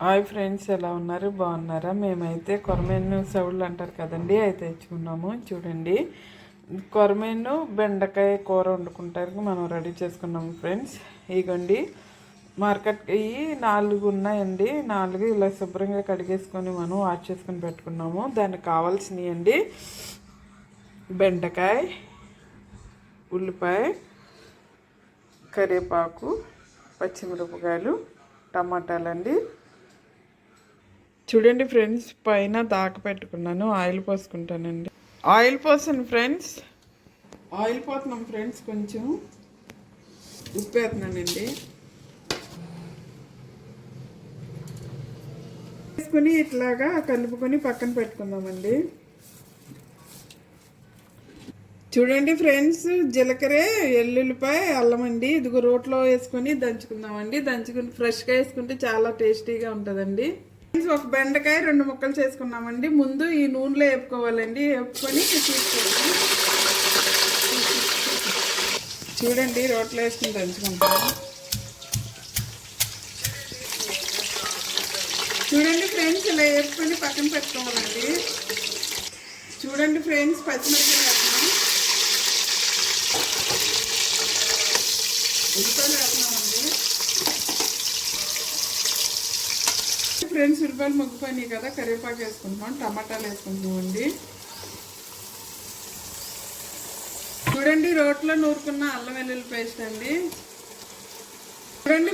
Hi friends, ఎలా ఉన్నారు? బాగున్నారా? మేమైతే కొరమేను సౌళ్ళు అంటారు కదండి, అయితే తెచ్చుకున్నాము. చూడండి, కొరమేను బెండకాయ కూర వండుకుంటారు. మనం రెడీ చేసుకున్నాము ఫ్రెండ్స్. ఇగోండి, మార్కెట్ ఇవి 4 ఉన్నాయండి. 4 ఇలా శుభ్రంగా కడిగేసుకొని మనం వాష్ చేసుకొని పెట్టుకున్నాము. దానికి కావాల్సినవి అండి: బెండకాయ, ఉల్లిపాయ, కరివేపాకు, పచ్చిమిరపకాయలు, టమాటాలండి. చూడండి ఫ్రెండ్స్, పైన దాక పెట్టుకున్నాను. ఆయిల్ పోసుకుంటానండి. ఆయిల్ పోసాను ఫ్రెండ్స్. ఆయిల్ పోతున్నాం ఫ్రెండ్స్. కొంచెం ఉప్పు వేస్తున్నానండి. వేసుకొని ఇట్లాగా కలుపుకొని పక్కన పెట్టుకుందామండి. చూడండి ఫ్రెండ్స్, జీలకర్ర, ఎల్లుల్లిపాయ, అల్లం అండి. ఇదిగో రోట్లో వేసుకొని దంచుకుందామండి. దంచుకుని ఫ్రెష్గా వేసుకుంటే చాలా టేస్టీగా ఉంటుందండి. ఒక బెండకాయ 2 ముక్కలు చేసుకున్నామండి. ముందు ఈ నూనెలో వేపుకోవాలండి. వేపుకొని తీసుకోవాలి. చూడండి, రోట్లో వేసుకుని దంచుకుంటాం. చూడండి ఫ్రెండ్స్, ఇలా వేపుకొని పక్కన పెట్టుకోవాలండి. చూడండి ఫ్రెండ్స్, పచ్చిమిరపకాయలు వేస్తున్నాం. ఉల్లిపాయలు వేస్తున్నామండి. ఫ్రెండ్స్, ఉల్లిపాయలు మగ్గిపోయినాయి కదా, కరివేపాకు వేసుకుంటున్నాం. టమాటాలు వేసుకుంటున్నామండి. చూడండి, రోట్లో నూరుకున్న అల్లం వెల్లుల్లి పేస్ట్ అండి. చూడండి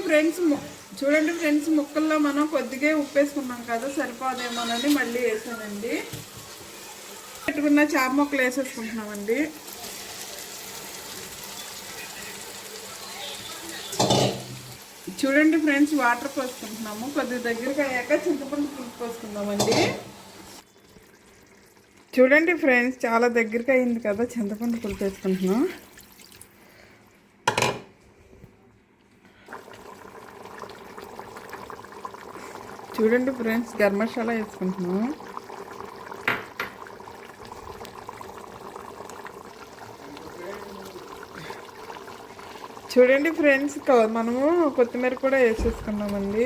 ఫ్రెండ్స్, ముక్కల్లో మనం కొద్దిగా ఉప్పు వేసుకున్నాం కదా, సరిపోదేమోనని మళ్ళీ వేసానండి. పెట్టుకున్న చాప ముక్కలు వేసేసుకుంటున్నామండి. చూడండి ఫ్రెండ్స్, వాటర్ పోసుకుంటున్నాము. కొద్దిగా దగ్గరగా అయ్యాక చింతపండు పులుసు పోసుకుందామండి. చూడండి ఫ్రెండ్స్, చాలా దగ్గరగా అయింది కదా, చింతపండు పులుసు వేసుకుంటున్నాం. చూడండి ఫ్రెండ్స్, గరం మసాలా వేసుకుంటున్నాం. చూడండి ఫ్రెండ్స్, మనము కొత్తిమీర కూడా వేసేసుకున్నామండి.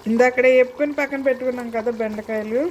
ఇందాకడే వేపుకొని పక్కన పెట్టుకున్నాం కదా బెండకాయలు.